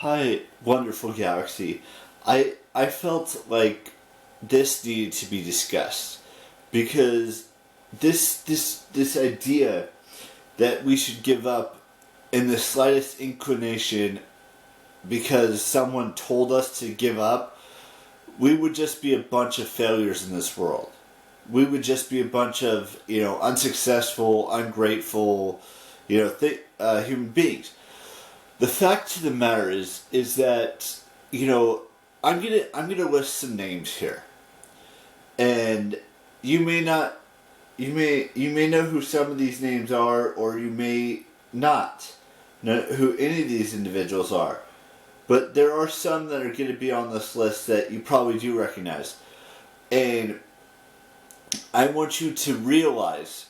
Hi, wonderful galaxy. I felt like this needed to be discussed because this idea that we should give up in the slightest inclination because someone told us to give up, we would just be a bunch of failures in this world. We would just be a bunch of, unsuccessful, ungrateful, human beings. The fact of the matter is that, I'm gonna list some names here. And you may not you may know who some of these names are, or you may not know who any of these individuals are. But there are some that are going to be on this list that you probably do recognize. And I want you to realize,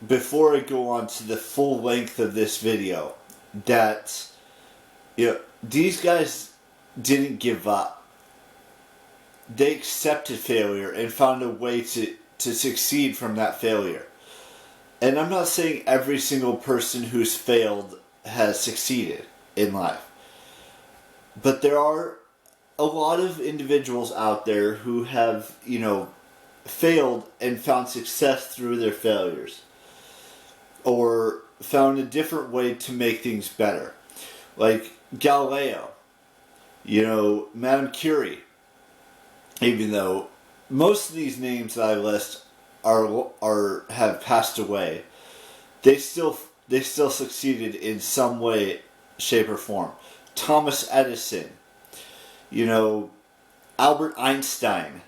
before I go on to the full length of this video, that these guys didn't give up. They accepted failure and found a way to succeed from that failure. And I'm not saying every single person who's failed has succeeded in life. But there are a lot of individuals out there who have, failed and found success through their failures. Or found a different way to make things better. Like Galileo, Madame Curie. Even though most of these names that I list have passed away, they still succeeded in some way, shape, or form. Thomas Edison, Albert Einstein,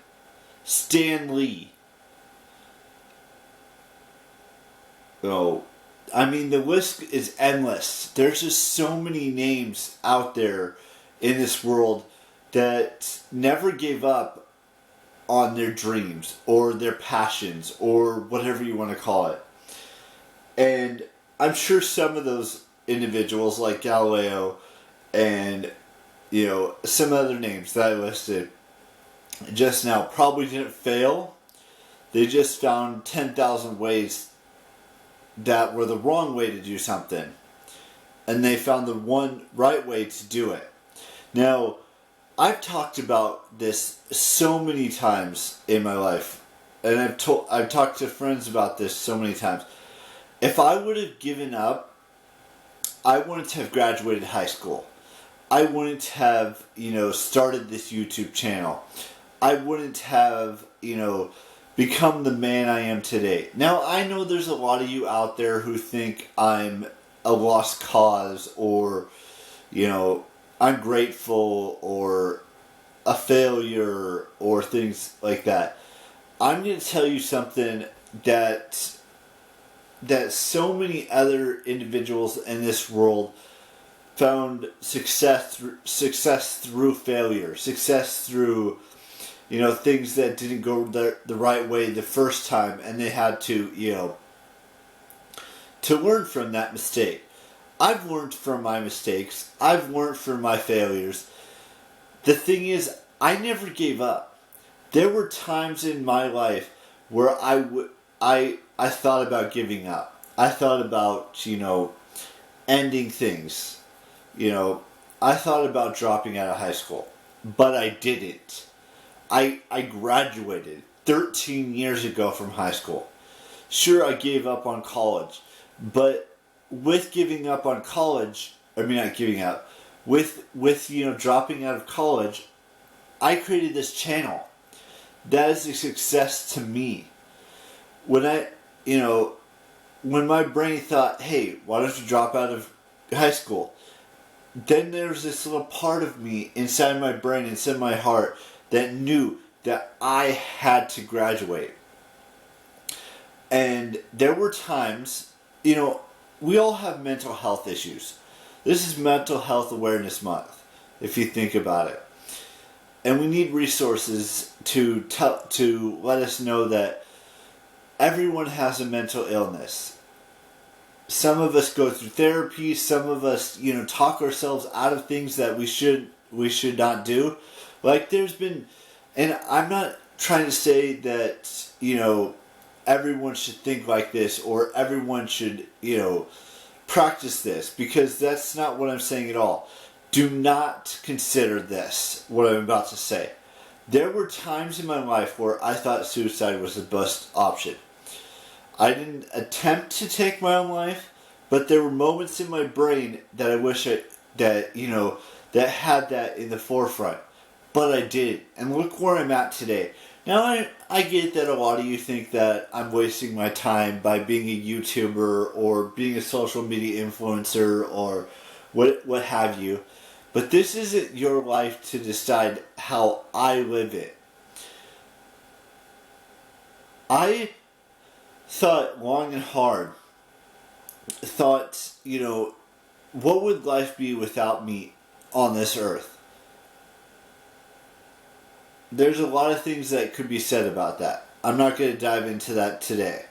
Stan Lee. The list is endless. There's just so many names out there in this world that never gave up on their dreams or their passions or whatever you want to call it. And I'm sure some of those individuals like Galileo and some other names that I listed just now probably didn't fail. They just found 10,000 ways that were the wrong way to do something, and they found the one right way to do it. Now, I've talked about this so many times in my life, and I've talked to friends about this so many times. If I would have given up, I wouldn't have graduated high school. I wouldn't have, started this YouTube channel. I wouldn't have, become the man I am today. Now, I know there's a lot of you out there who think I'm a lost cause, or, ungrateful, or a failure, or things like that. I'm going to tell you something that so many other individuals in this world found success through failure, success through things that didn't go the right way the first time, and they had to to learn from that mistake. I've learned from my mistakes. I've learned from my failures. The thing is, I never gave up. There were times in my life where I thought about giving up. I thought about, ending things. I thought about dropping out of high school. But I didn't. I graduated 13 years ago from high school. Sure, I gave up on college. But with giving up on college, not giving up, with dropping out of college, I created this channel. That is a success to me. When my brain thought, hey, why don't you drop out of high school? Then there's this little part of me inside my brain, inside my heart, that knew that I had to graduate. And there were times, we all have mental health issues. This is Mental Health Awareness Month, if you think about it. And we need resources to let us know that everyone has a mental illness. Some of us go through therapy. Some of us, talk ourselves out of things that we should not do. Like there's been, and I'm not trying to say that, everyone should think like this, or everyone should, practice this, because that's not what I'm saying at all. do not consider this, what I'm about to say. There were times in my life where I thought suicide was the best option. I didn't attempt to take my own life, but there were moments in my brain that I wish that had that in the forefront. But I didn't. And look where I'm at today. Now, I get that a lot of you think that I'm wasting my time by being a YouTuber or being a social media influencer or what have you. But this isn't your life to decide how I live it. I thought long and hard, what would life be without me on this earth? There's a lot of things that could be said about that. I'm not going to dive into that today.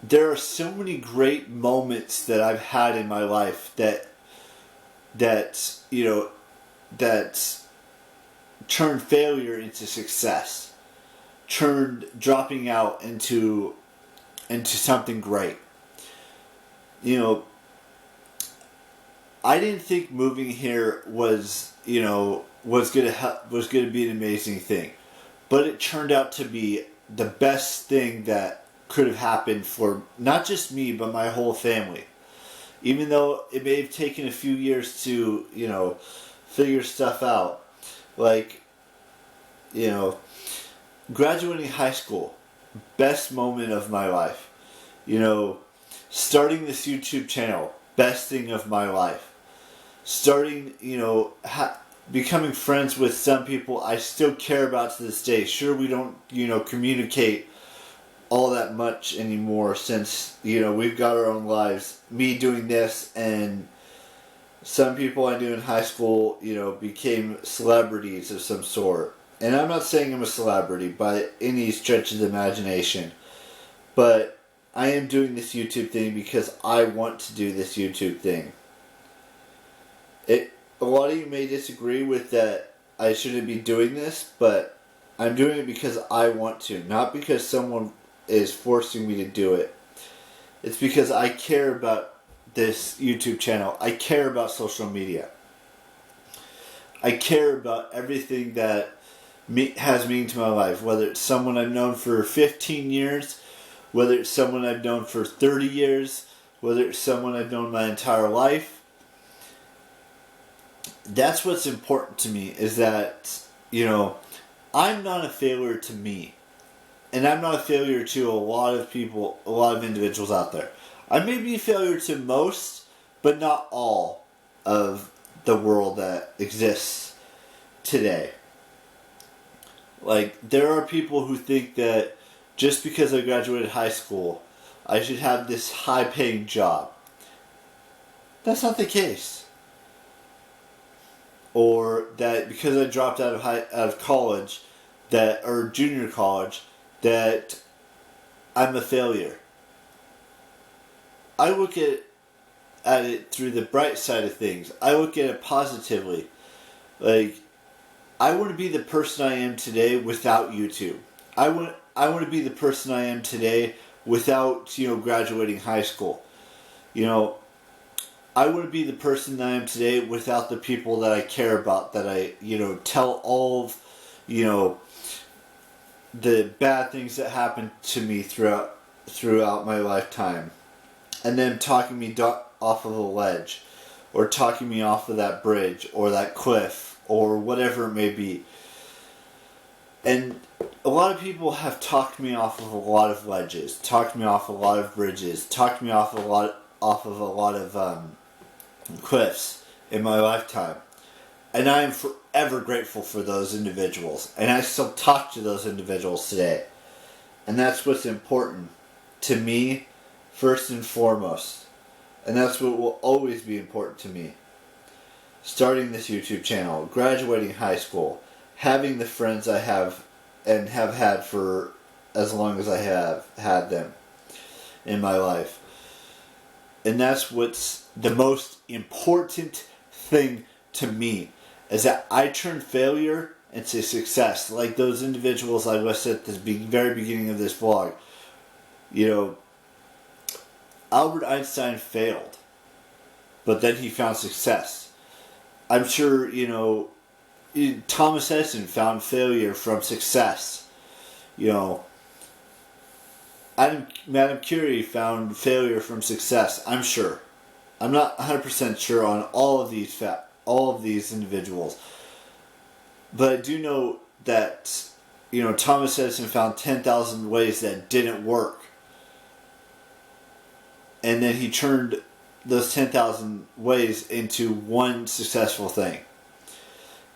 There are so many great moments that I've had in my life that turned failure into success, turned dropping out into something great. I didn't think moving here was going to be an amazing thing, but it turned out to be the best thing that could have happened for not just me but my whole family. Even though it may have taken a few years to figure stuff out, graduating high school, best moment of my life. Starting this YouTube channel, best thing of my life. Starting, becoming friends with some people I still care about to this day. Sure, we don't, communicate all that much anymore since, we've got our own lives. Me doing this and some people I knew in high school, became celebrities of some sort. And I'm not saying I'm a celebrity by any stretch of the imagination, but I am doing this YouTube thing because I want to do this YouTube thing. A lot of you may disagree with that I shouldn't be doing this, but I'm doing it because I want to, not because someone is forcing me to do it. It's because I care about this YouTube channel. I care about social media. I care about everything that has meaning to my life, whether it's someone I've known for 15 years, whether it's someone I've known for 30 years, whether it's someone I've known my entire life. That's what's important to me, is that, I'm not a failure to me. And I'm not a failure to a lot of people, a lot of individuals out there. I may be a failure to most, but not all of the world that exists today. There are people who think that just because I graduated high school, I should have this high-paying job. That's not the case. Or that because I dropped out of college, or junior college, that I'm a failure. I look at it through the bright side of things. I look at it positively. I want to be the person I am today without YouTube. I want to be the person I am today without, graduating high school. I want to be the person that I am today without the people that I care about, that I, tell all of, the bad things that happened to me throughout my lifetime. And then talking me off of a ledge, or talking me off of that bridge, or that cliff, or whatever it may be. And a lot of people have talked me off of a lot of ledges, talked me off a lot of bridges, talked me off of a lot of cliffs in my lifetime. And I am forever grateful for those individuals. And I still talk to those individuals today. And that's what's important to me, first and foremost. And that's what will always be important to me. Starting this YouTube channel, graduating high school, having the friends I have and have had for as long as I have had them in my life. And that's what's the most important thing to me, is that I turn failure into success. Like those individuals I listed at the very beginning of this vlog. Albert Einstein failed, but then he found success. I'm sure, Thomas Edison found failure from success. Madame Curie found failure from success. I'm sure. I'm not 100% sure on all of these individuals, but I do know that Thomas Edison found 10,000 ways that didn't work, and then he turned those 10,000 ways into one successful thing.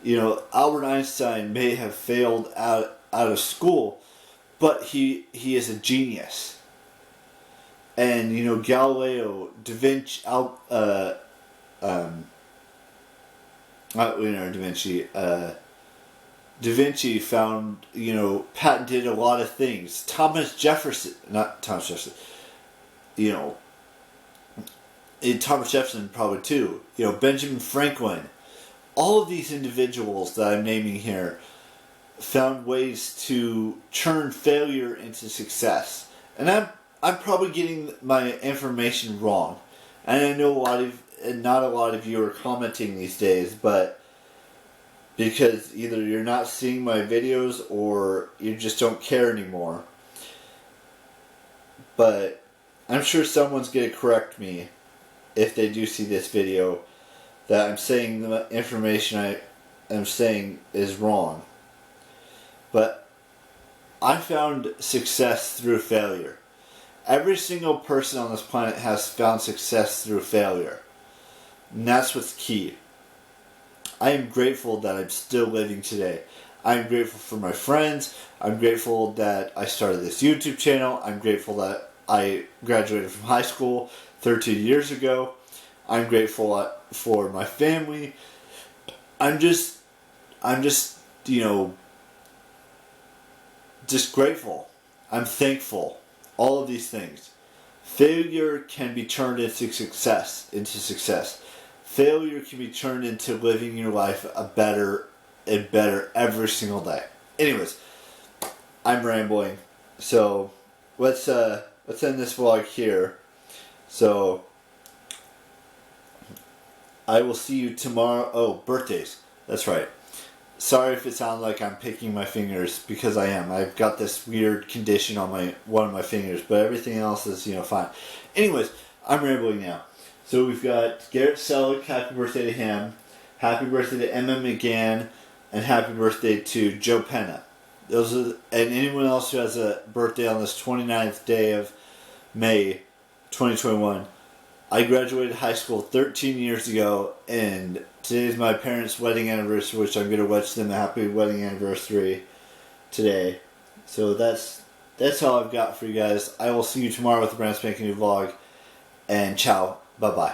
Albert Einstein may have failed out of school, but he is a genius. And Galileo, Da Vinci, Da Vinci found, patented a lot of things. Thomas Jefferson probably too. Benjamin Franklin. All of these individuals that I'm naming here found ways to turn failure into success. And I'm probably getting my information wrong. And I know not a lot of you are commenting these days, but because either you're not seeing my videos or you just don't care anymore. But I'm sure someone's going to correct me if they do see this video that I'm saying the information I am saying is wrong. But I found success through failure. Every single person on this planet has found success through failure. And that's what's key. I am grateful that I'm still living today. I'm grateful for my friends. I'm grateful that I started this YouTube channel. I'm grateful that I graduated from high school 13 years ago. I'm grateful for my family. I'm just grateful. I'm thankful. All of these things. Failure can be turned into success. Failure can be turned into living your life better every single day. Anyways, I'm rambling. So let's end this vlog here. So I will see you tomorrow. Oh, birthdays. That's right. Sorry if it sounds like I'm picking my fingers, because I am. I've got this weird condition on one of my fingers, but everything else is, fine. Anyways, I'm rambling now. So we've got Garrett Selleck, happy birthday to him. Happy birthday to Emma McGann, and happy birthday to Joe Penna. And anyone else who has a birthday on this 29th day of May 2021. I graduated high school 13 years ago, and today is my parents' wedding anniversary, which I'm going to wish them a happy wedding anniversary today. So that's all I've got for you guys. I will see you tomorrow with a brand spanking new vlog, and ciao, bye-bye.